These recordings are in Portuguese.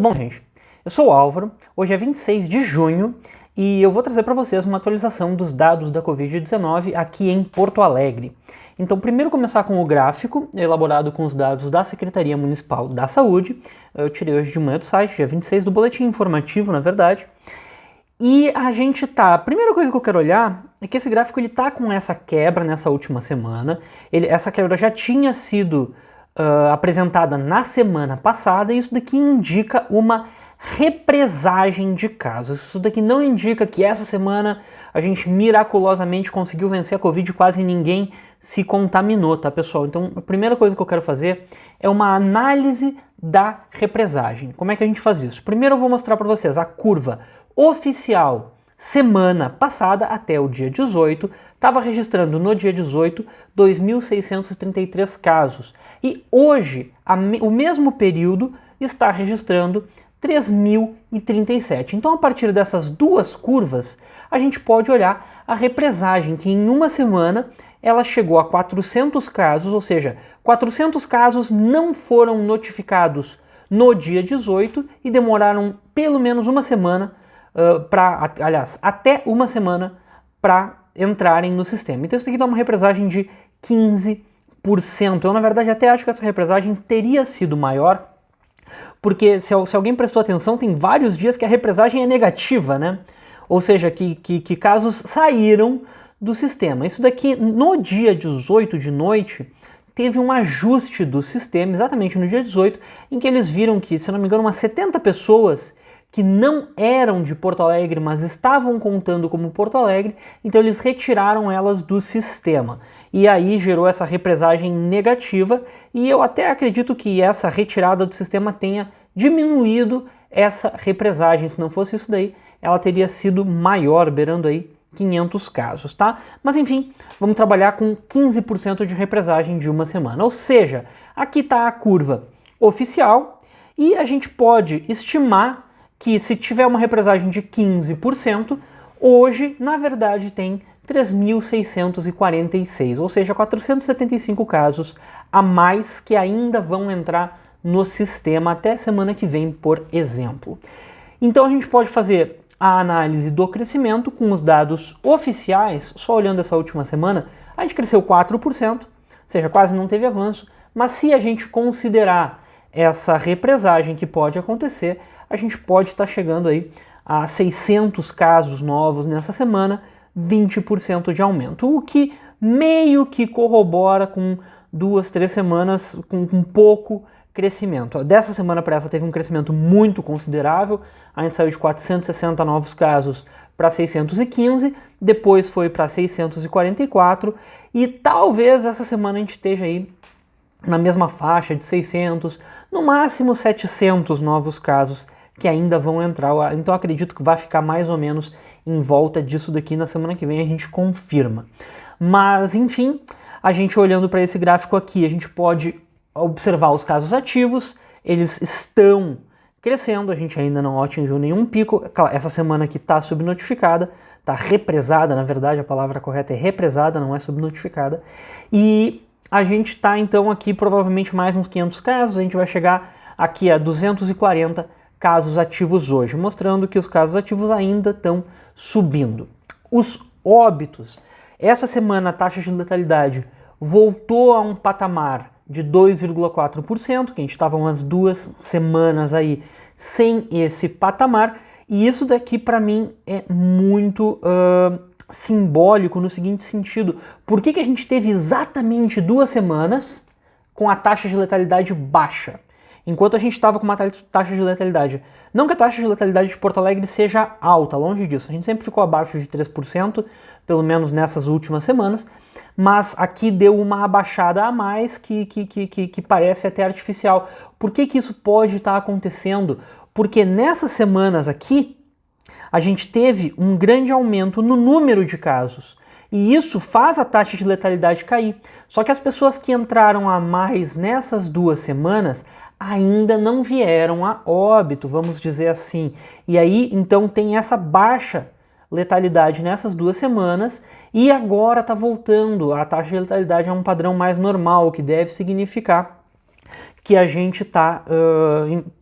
Tudo bom, gente? Eu sou o Álvaro, hoje é 26 de junho e eu vou trazer para vocês uma atualização dos dados da Covid-19 aqui em Porto Alegre. Então, primeiro começar com o gráfico, elaborado com os dados da Secretaria Municipal da Saúde. Eu tirei hoje de manhã do site, dia 26, do boletim informativo, na verdade. E a gente tá... A primeira coisa que eu quero olhar é que esse gráfico ele tá com essa quebra nessa última semana. Essa quebra já tinha sido apresentada na semana passada, e isso daqui indica uma represagem de casos. Isso daqui não indica que essa semana a gente miraculosamente conseguiu vencer a Covid e quase ninguém se contaminou, tá, pessoal? Então, a primeira coisa que eu quero fazer é uma análise da represagem. Como é que a gente faz isso? Primeiro eu vou mostrar para vocês a curva oficial semana passada, até o dia 18, estava registrando no dia 18 2.633 casos. E hoje, o mesmo período está registrando 3.037. Então, a partir dessas duas curvas, a gente pode olhar a represagem, que em uma semana ela chegou a 400 casos, ou seja, 400 casos não foram notificados no dia 18 e demoraram pelo menos uma semana até uma semana para entrarem no sistema. Então isso aqui dá uma represagem de 15%. Eu, na verdade, até acho que essa represagem teria sido maior, porque se alguém prestou atenção, tem vários dias que a represagem é negativa, né? Ou seja, que casos saíram do sistema. Isso daqui, no dia 18 de noite, teve um ajuste do sistema, exatamente no dia 18, em que eles viram que, se não me engano, umas 70 pessoas que não eram de Porto Alegre, mas estavam contando como Porto Alegre, então eles retiraram elas do sistema. E aí gerou essa represagem negativa, e eu até acredito que essa retirada do sistema tenha diminuído essa represagem. Se não fosse isso daí, ela teria sido maior, beirando aí 500 casos, tá? Mas enfim, vamos trabalhar com 15% de represagem de uma semana. Ou seja, aqui está a curva oficial, e a gente pode estimar que se tiver uma represagem de 15%, hoje, na verdade, tem 3.646, ou seja, 475 casos a mais que ainda vão entrar no sistema até semana que vem, por exemplo. Então a gente pode fazer a análise do crescimento com os dados oficiais. Só olhando essa última semana, a gente cresceu 4%, ou seja, quase não teve avanço, mas se a gente considerar essa represagem que pode acontecer, a gente pode estar chegando aí a 600 casos novos nessa semana, 20% de aumento, o que meio que corrobora com 2, 3 semanas com pouco crescimento. Dessa semana para essa teve um crescimento muito considerável, a gente saiu de 460 novos casos para 615, depois foi para 644, e talvez essa semana a gente esteja aí na mesma faixa de 600, no máximo 700 novos casos que ainda vão entrar. Então acredito que vai ficar mais ou menos em volta disso daqui. Na semana que vem a gente confirma. Mas enfim, a gente olhando para esse gráfico aqui, a gente pode observar os casos ativos, eles estão crescendo, a gente ainda não atingiu nenhum pico. Essa semana aqui está subnotificada, está represada, na verdade a palavra correta é represada, não é subnotificada, e a gente está então aqui provavelmente mais uns 500 casos, a gente vai chegar aqui a 240 casos ativos hoje, mostrando que os casos ativos ainda estão subindo. Os óbitos, essa semana a taxa de letalidade voltou a um patamar de 2,4%, que a gente estava umas 2 semanas aí sem esse patamar, e isso daqui para mim é muito simbólico no seguinte sentido: por que a gente teve exatamente 2 semanas com a taxa de letalidade baixa, enquanto a gente estava com uma taxa de letalidade? Não que a taxa de letalidade de Porto Alegre seja alta, longe disso, a gente sempre ficou abaixo de 3%, pelo menos nessas últimas semanas, mas aqui deu uma abaixada a mais que parece até artificial. Por que isso pode estar acontecendo? Porque nessas semanas aqui, a gente teve um grande aumento no número de casos, e isso faz a taxa de letalidade cair. Só que as pessoas que entraram a mais nessas 2 semanas ainda não vieram a óbito, vamos dizer assim. E aí, então, tem essa baixa letalidade nessas 2 semanas, e agora está voltando. A taxa de letalidade é um padrão mais normal, o que deve significar que a gente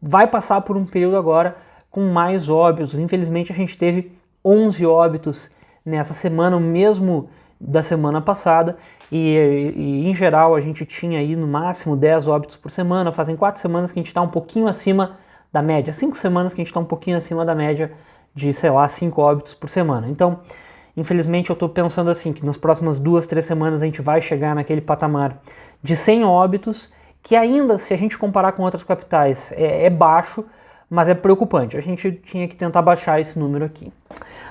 vai passar por um período agora com mais óbitos. Infelizmente a gente teve 11 óbitos nessa semana, o mesmo da semana passada, e em geral a gente tinha aí no máximo 10 óbitos por semana. Fazem 4 semanas que a gente está um pouquinho acima da média, 5 semanas que a gente está um pouquinho acima da média de, sei lá, 5 óbitos por semana. Então, infelizmente eu estou pensando assim, que nas próximas 2, 3 semanas a gente vai chegar naquele patamar de 100 óbitos, que ainda, se a gente comparar com outras capitais, é baixo, mas é preocupante. A gente tinha que tentar baixar esse número aqui.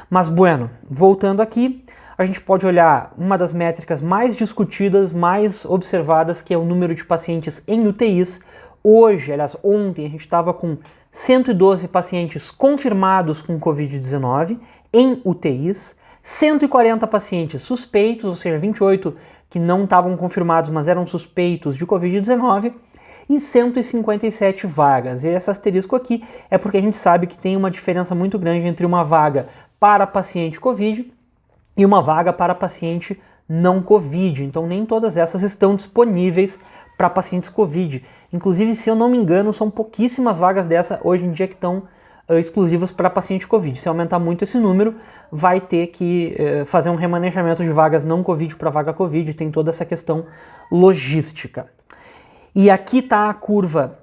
Mas, bueno, voltando aqui, a gente pode olhar uma das métricas mais discutidas, mais observadas, que é o número de pacientes em UTIs. Hoje, aliás, ontem, a gente estava com 112 pacientes confirmados com Covid-19 em UTIs, 140 pacientes suspeitos, ou seja, 28 que não estavam confirmados, mas eram suspeitos de Covid-19, e 157 vagas. E esse asterisco aqui é porque a gente sabe que tem uma diferença muito grande entre uma vaga para paciente Covid e uma vaga para paciente não Covid. Então nem todas essas estão disponíveis para pacientes Covid. Inclusive, se eu não me engano, são pouquíssimas vagas dessa hoje em dia que estão exclusivas para paciente Covid. Se aumentar muito esse número, vai ter que fazer um remanejamento de vagas não Covid para vaga Covid. Tem toda essa questão logística. E aqui está a curva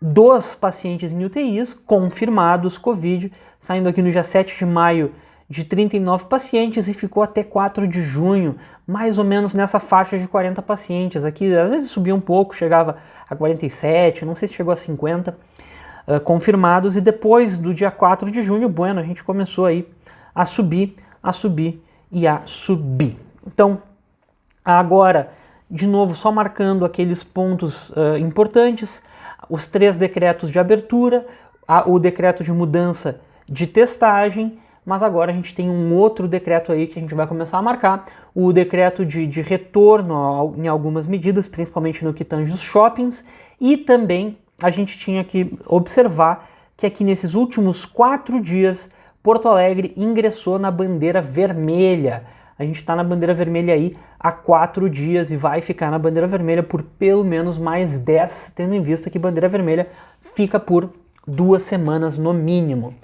dos pacientes em UTIs confirmados Covid, saindo aqui no dia 7 de maio de 39 pacientes e ficou até 4 de junho, mais ou menos nessa faixa de 40 pacientes. Aqui às vezes subia um pouco, chegava a 47, não sei se chegou a 50 confirmados, e depois do dia 4 de junho, bueno, a gente começou aí a subir e a subir. Então, agora, de novo, só marcando aqueles pontos importantes, os 3 decretos de abertura, o decreto de mudança de testagem, mas agora a gente tem um outro decreto aí que a gente vai começar a marcar, o decreto de retorno em algumas medidas, principalmente no que tange os shoppings, e também a gente tinha que observar que aqui nesses últimos 4 dias, Porto Alegre ingressou na bandeira vermelha. A gente está na bandeira vermelha aí há 4 dias e vai ficar na bandeira vermelha por pelo menos mais 10, tendo em vista que bandeira vermelha fica por 2 semanas no mínimo.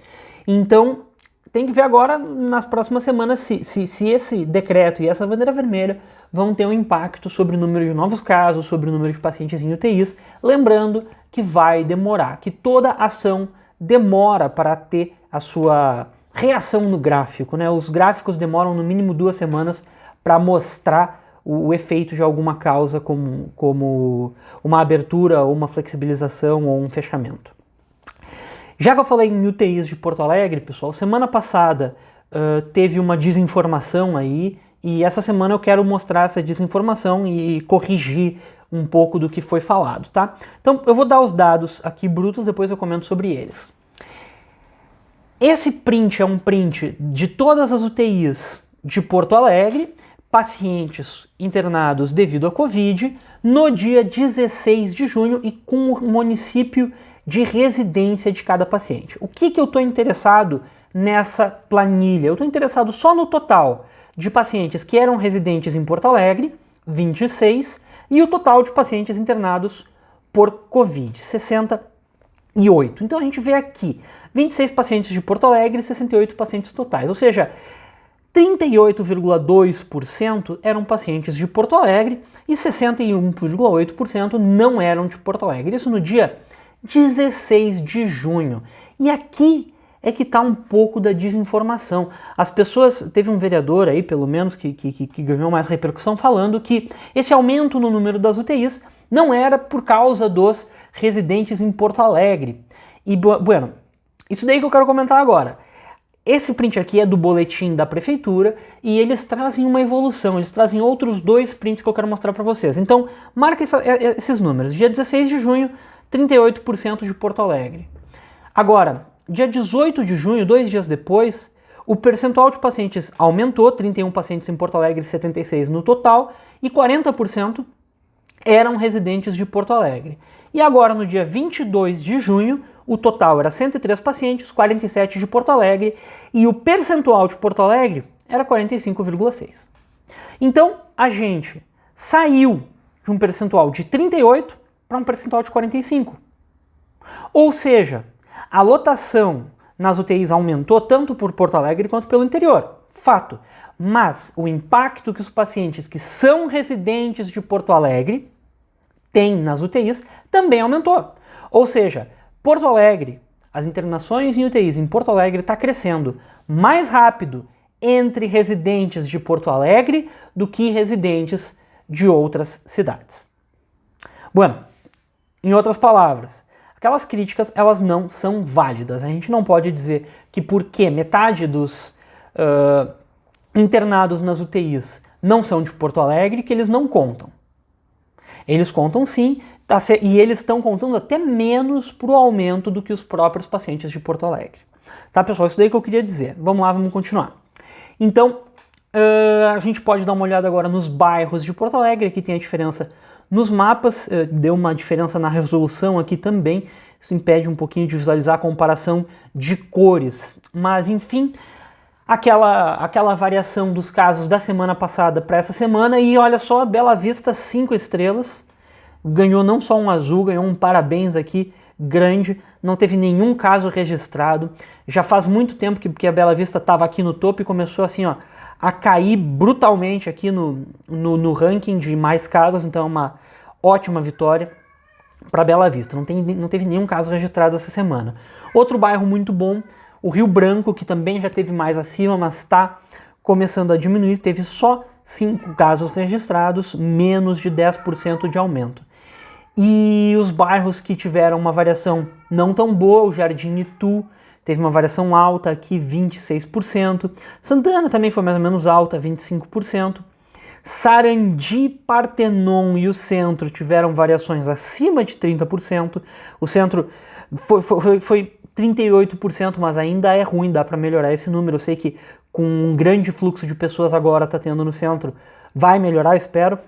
Então, tem que ver agora, nas próximas semanas, se esse decreto e essa bandeira vermelha vão ter um impacto sobre o número de novos casos, sobre o número de pacientes em UTIs. Lembrando que vai demorar, que toda ação demora para ter a sua reação no gráfico, né? Os gráficos demoram no mínimo 2 semanas para mostrar o efeito de alguma causa, como uma abertura, ou uma flexibilização, ou um fechamento. Já que eu falei em UTIs de Porto Alegre, pessoal, semana passada teve uma desinformação aí, e essa semana eu quero mostrar essa desinformação e corrigir um pouco do que foi falado, tá? Então eu vou dar os dados aqui brutos, depois eu comento sobre eles. Esse print é um print de todas as UTIs de Porto Alegre, pacientes internados devido a Covid, no dia 16 de junho e com o município de residência de cada paciente. O que eu estou interessado nessa planilha? Eu estou interessado só no total de pacientes que eram residentes em Porto Alegre, 26, e o total de pacientes internados por Covid, 68. Então a gente vê aqui 26 pacientes de Porto Alegre e 68 pacientes totais, ou seja, 38,2% eram pacientes de Porto Alegre e 61,8% não eram de Porto Alegre. Isso no dia 16 de junho. E aqui é que está um pouco da desinformação. As pessoas, teve um vereador aí, pelo menos, que ganhou mais repercussão, falando que esse aumento no número das UTIs não era por causa dos residentes em Porto Alegre. E, bueno, isso daí que eu quero comentar agora. Esse print aqui é do boletim da prefeitura e eles trazem uma evolução, eles trazem outros 2 prints que eu quero mostrar para vocês. Então, marca esses números. Dia 16 de junho, 38% de Porto Alegre. Agora, dia 18 de junho, 2 dias depois, o percentual de pacientes aumentou, 31 pacientes em Porto Alegre, 76 no total, e 40% eram residentes de Porto Alegre. E agora, no dia 22 de junho, o total era 103 pacientes, 47 de Porto Alegre, e o percentual de Porto Alegre era 45,6. Então, a gente saiu de um percentual de 38 para um percentual de 45%. Ou seja, a lotação nas UTIs aumentou tanto por Porto Alegre quanto pelo interior, fato. Mas o impacto que os pacientes que são residentes de Porto Alegre têm nas UTIs também aumentou. Ou seja, Porto Alegre, as internações em UTIs em Porto Alegre está crescendo mais rápido entre residentes de Porto Alegre do que residentes de outras cidades. Bueno, em outras palavras, aquelas críticas elas não são válidas. A gente não pode dizer que porque metade dos internados nas UTIs não são de Porto Alegre, que eles não contam. Eles contam sim, e eles estão contando até menos para o aumento do que os próprios pacientes de Porto Alegre. Tá, pessoal? Isso daí que eu queria dizer. Vamos lá, vamos continuar. Então, a gente pode dar uma olhada agora nos bairros de Porto Alegre. Aqui tem a diferença nos mapas, deu uma diferença na resolução aqui também. Isso impede um pouquinho de visualizar a comparação de cores. Mas, enfim, aquela variação dos casos da semana passada para essa semana. E olha só, Bela Vista 5 estrelas. Ganhou não só um azul, ganhou um parabéns aqui grande. Não teve nenhum caso registrado. Já faz muito tempo que a Bela Vista estava aqui no topo e começou assim, ó, a cair brutalmente aqui no ranking de mais casos. Então é uma ótima vitória para Bela Vista. Não teve nenhum caso registrado essa semana. Outro bairro muito bom, o Rio Branco, que também já teve mais acima, mas está começando a diminuir. Teve só 5 casos registrados, menos de 10% de aumento. E os bairros que tiveram uma variação não tão boa, o Jardim Itu teve uma variação alta aqui, 26%. Santana também foi mais ou menos alta, 25%. Sarandi, Partenon e o centro tiveram variações acima de 30%. O centro foi 38%, mas ainda é ruim, dá para melhorar esse número. Eu sei que com um grande fluxo de pessoas agora está tendo no centro, vai melhorar, espero.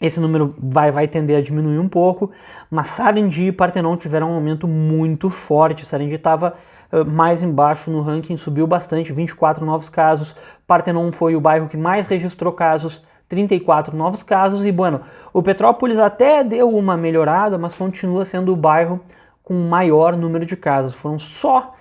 Esse número vai tender a diminuir um pouco, mas Sarandi e Partenon tiveram um aumento muito forte. Sarandi estava mais embaixo no ranking, subiu bastante, 24 novos casos. Partenon foi o bairro que mais registrou casos, 34 novos casos. E, bueno, o Petrópolis até deu uma melhorada, mas continua sendo o bairro com maior número de casos. Foram só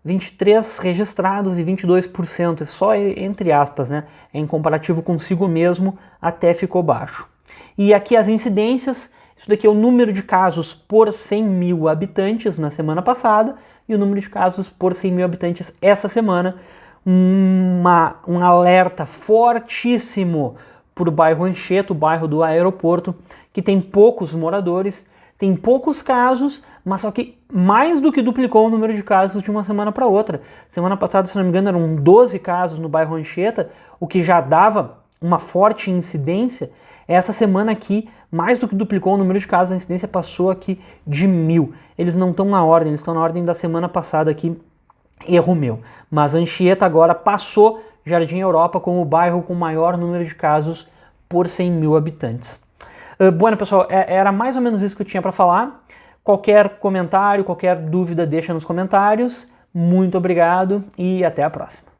23 registrados e 22%, só entre aspas, né? Em comparativo consigo mesmo, até ficou baixo. E aqui as incidências, isso daqui é o número de casos por 100 mil habitantes na semana passada e o número de casos por 100 mil habitantes essa semana. Um alerta fortíssimo para o bairro Anchieta, o bairro do aeroporto, que tem poucos moradores, tem poucos casos, mas só que mais do que duplicou o número de casos de uma semana para outra. Semana passada, se não me engano, eram 12 casos no bairro Anchieta, o que já dava uma forte incidência. Essa semana aqui, mais do que duplicou o número de casos, a incidência passou aqui de 1.000. Eles não estão na ordem, eles estão na ordem da semana passada aqui, erro meu. Mas Anchieta agora passou Jardim Europa como o bairro com maior número de casos por 100 mil habitantes. Bueno, pessoal, era mais ou menos isso que eu tinha para falar. Qualquer comentário, qualquer dúvida, deixa nos comentários. Muito obrigado e até a próxima.